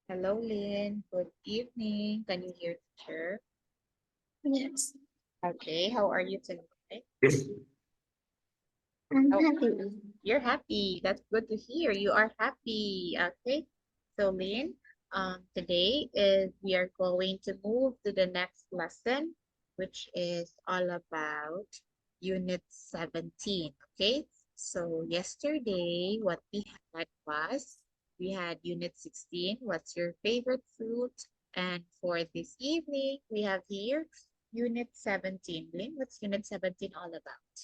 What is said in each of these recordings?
Hello, Lynn. Good evening. Can you hear teacher? Yes, Okay, how are you tonight? I'm Oh, happy. you're happy. That's good to hear. You are happy. Okay. So, Lynn, today is we are going to move to the next lesson, which is all about Unit 17. Okay. So, yesterday, what we had was we had Unit 16. What's your favorite fruit? And for this evening, we have here Unit 17. Lynn, what's Unit 17 all about?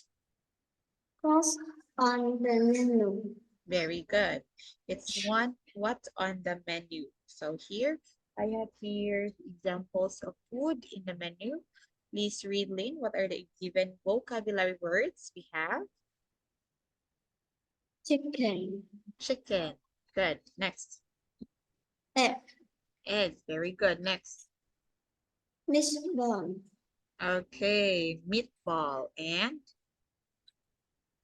Cross on the menu. Very good. It's what's on the menu. So here I have here examples of food in the menu. Please read, Lynn. What are the given vocabulary words we have? Chicken. Chicken. Good. Next. Egg. Egg. Very good. Next. Meatball. Okay. Meatball. And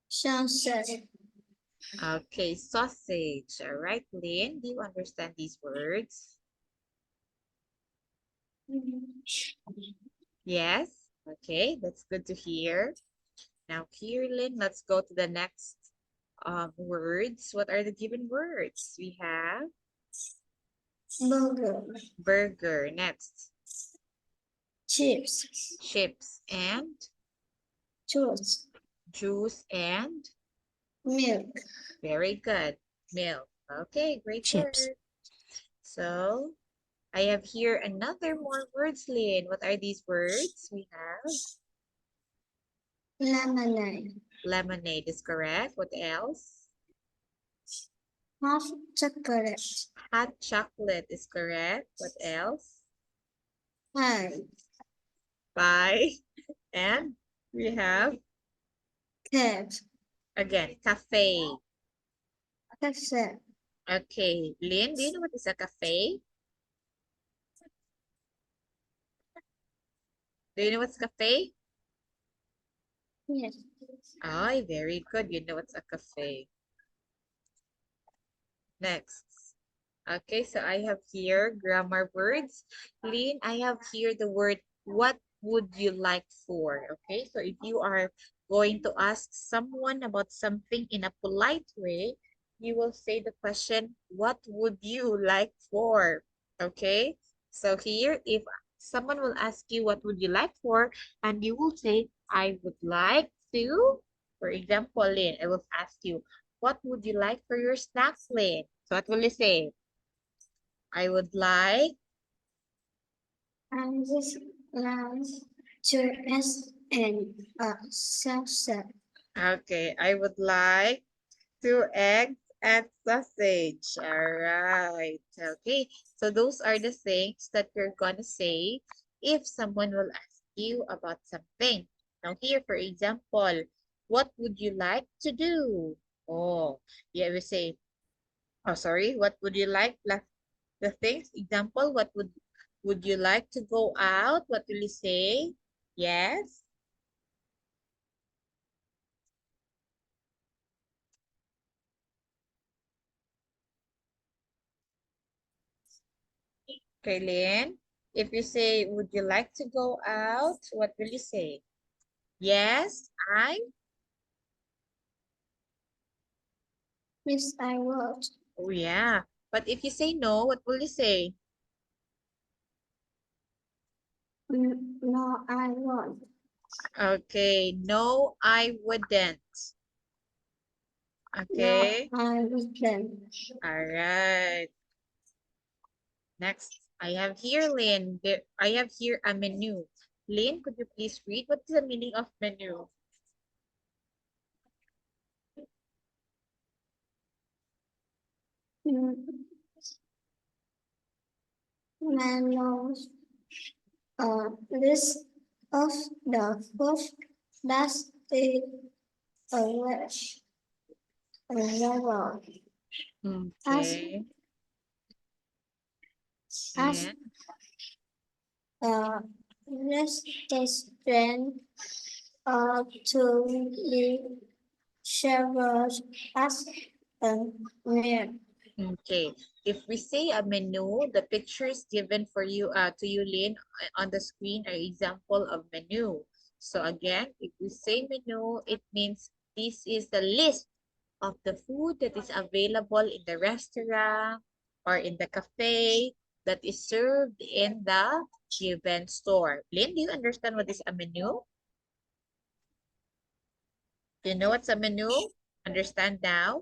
Sausage. okay, sausage. All right, Lynn. Do you understand these words? Yes. Okay, that's good to hear. Now, here, Lynn, let's go to the next words. What are the given words? We have Burger. burger. Next, Chips. chips and Juice. juice and Milk. very good, milk. Okay, great Chips. word. So, I have here another more words, Lynn. What are these words? We have Lemonade. lemonade is correct. What else? Hot chocolate. Hot chocolate is correct. What else? Pie. Pie. And we have, Cake. again, cafe. Cafe. Okay, Lynn, do you know what is a cafe? Do you know what's cafe? Yes. Ay, very good. You know what's a cafe. Next. Okay, so I have here grammar words. Lynn, I have here the word, what would you like for? Okay, so if you are going to ask someone about something in a polite way, you will say the question, what would you like for? Okay, so here, if someone will ask you, what would you like for? And you will say, I would like to, for example, Lynn, I will ask you, what would you like for your snacks, Lynn? So what will you say? I would like, And this allows to S and salsa. okay, I would like 2 eggs and sausage. All right. Okay, so those are the things that you're gonna say if someone will ask you about something. Now here, for example, what would you like to do? Oh, yeah, we say, oh, sorry, what would you like? Plus the things, example, what would you like to go out? What will you say? Yes. Kaylin, if you say, would you like to go out? What will you say? Yes, I. Miss I would. Oh, yeah. But if you say no, what will you say? No, I won't. Okay, no, I wouldn't. No, Okay, I wouldn't. all right. Next, I have here, Lynn. I have here a menu. Lynn, could you please read what is the meaning of menu? Menus. List of the food that is available as Okay, as and a restaurant to be served as a meal. Okay. If we say a menu, the pictures given for you to you, Lynn, on the screen are example of menu. So again, if we say menu, it means this is the list of the food that is available in the restaurant or in the cafe that is served in the given store. Lynn, do you understand what is a menu? Do you know what's a menu? Understand now?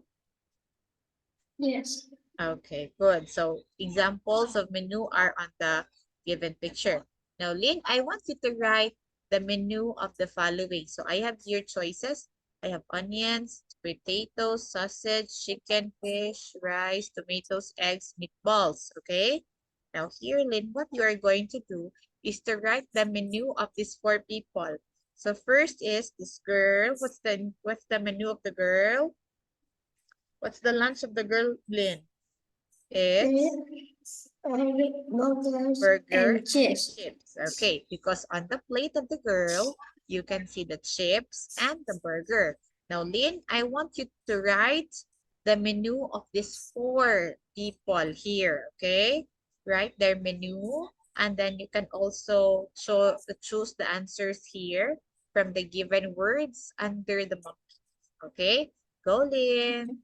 Yes. Okay, good. So examples of menu are on the given picture. Now, Lynn, I want you to write the menu of the following. So I have here choices. I have onions, potatoes, sausage, chicken, fish, rice, tomatoes, eggs, meatballs. Okay? Now here, Lynn, what you are going to do is to write the menu of these four people. So first is this girl. What's the menu of the girl? What's the lunch of the girl, Lynn? It's Burgers burger and and chips. chips. Okay, because on the plate of the girl, you can see the chips and the burger. Now, Lynn, I want you to write the menu of these four people here, okay? Write their menu, and then you can also choose the answers here from the given words under the monkey. Okay? Go, Lynn.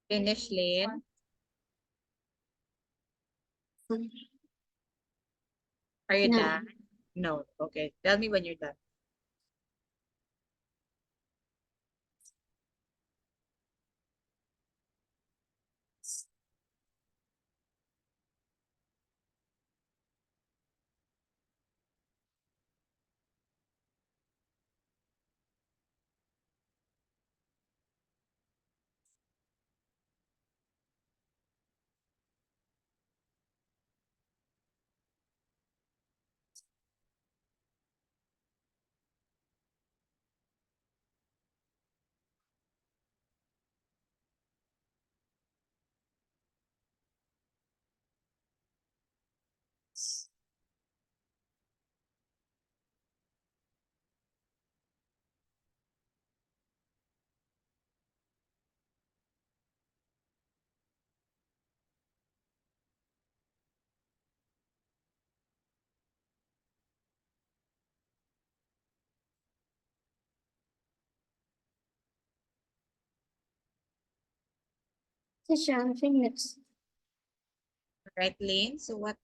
Finish, Lynn? Are you No. done? No. Okay. Tell me when you're done. Teacher, I'm finished. Right, Lynn? So what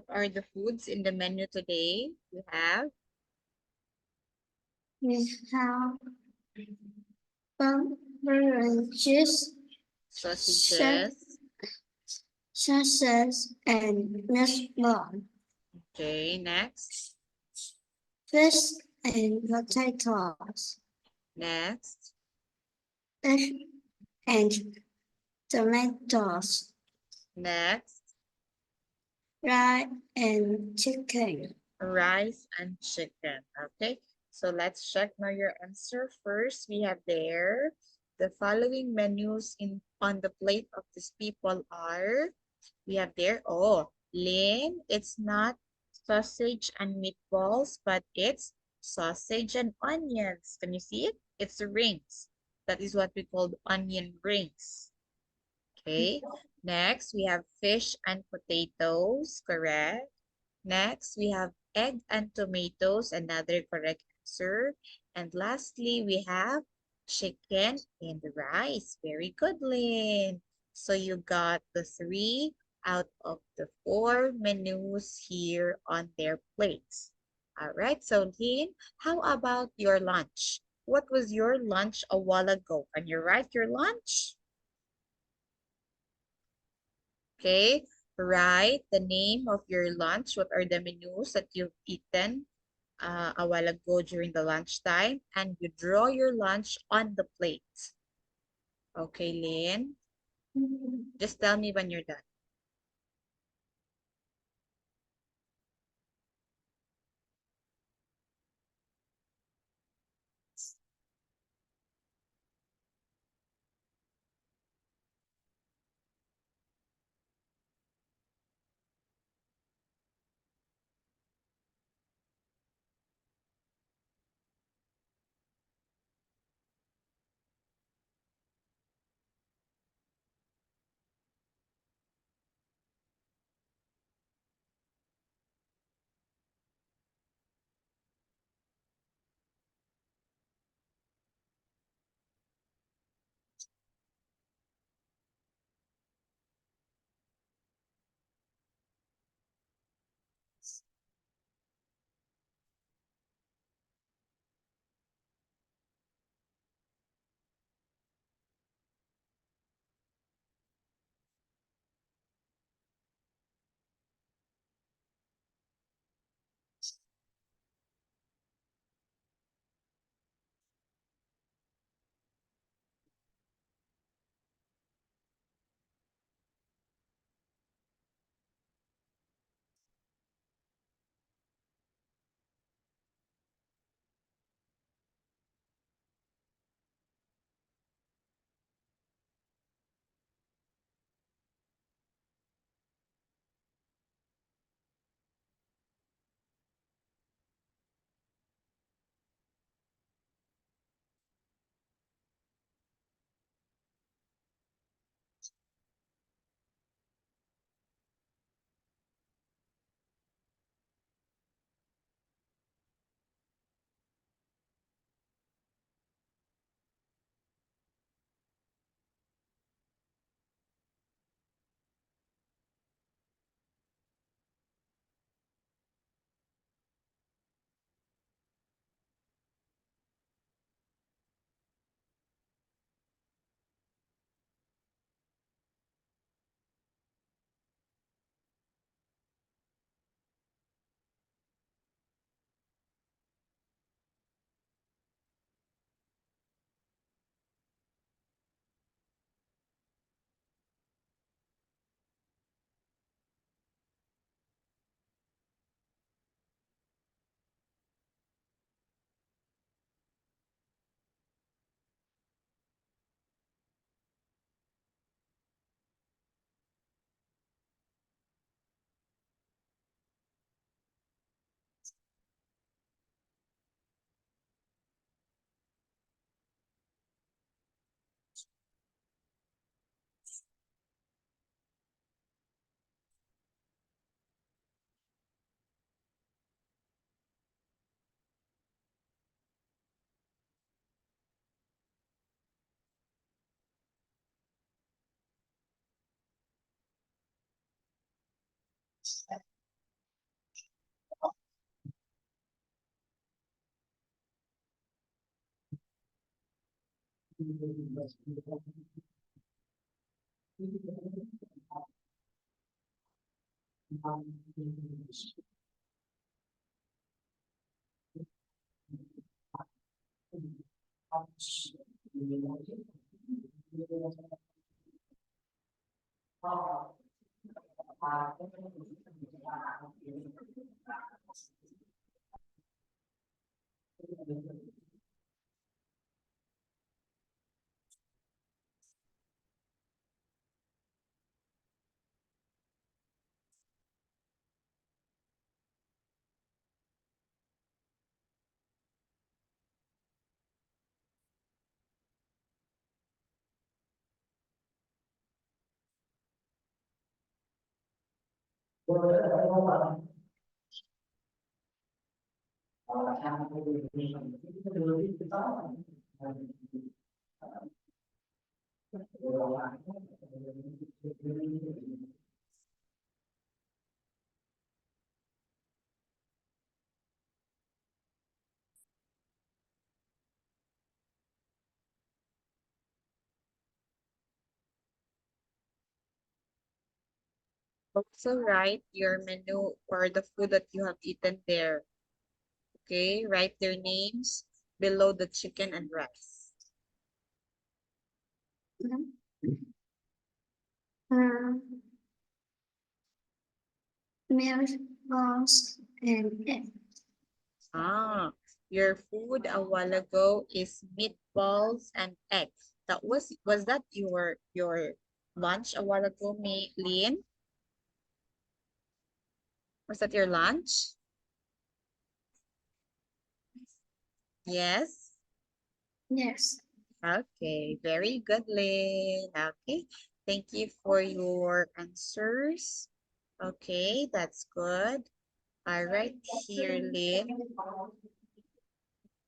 are the foods in the menu today? You have We have beverages, sausages. sauces, and meatball, Okay, next. fish and potatoes, Next. fish and tomatoes, Next. rice and chicken. Rice and chicken. Okay. So let's check now your answer. First, we have there the following menus in on the plate of these people are. We have there, oh, Lynn, it's not sausage and meatballs, but it's sausage and onions. Can you see it? It's rings. That is what we call onion rings. Okay. Next, we have fish and potatoes. Correct. Next, we have egg and tomatoes. Another correct answer. And lastly, we have chicken and rice. Very good, Lynn. So you got the 3 out of the 4 menus here on their plates. All right, so Lynn, how about your lunch? What was your lunch a while ago? Can you write your lunch? Okay, write the name of your lunch. What are the menus that you've eaten a while ago during the lunchtime? And you draw your lunch on the plate. Okay, Lynn, just tell me when you're done. Also write your menu or the food that you have eaten there. Okay, write their names below the chicken and rice. Milk, balls, and egg. Your food a while ago is meatballs and eggs. Was that your lunch a while ago, Lynn? Was that your lunch? Yes. Yes. Okay, very good, Lynn. Okay, thank you for your answers. Okay, that's good. All right, here, Lynn.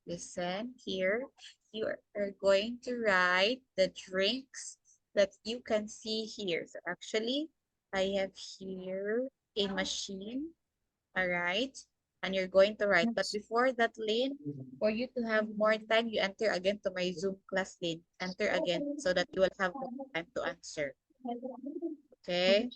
Listen here. You are going to write the drinks that you can see here. So actually, I have here a machine. All right. And you're going to write. But before that, Lynn, for you to have more time, you enter again to my Zoom class, Lynn. Enter again so that you will have more time to answer. Okay.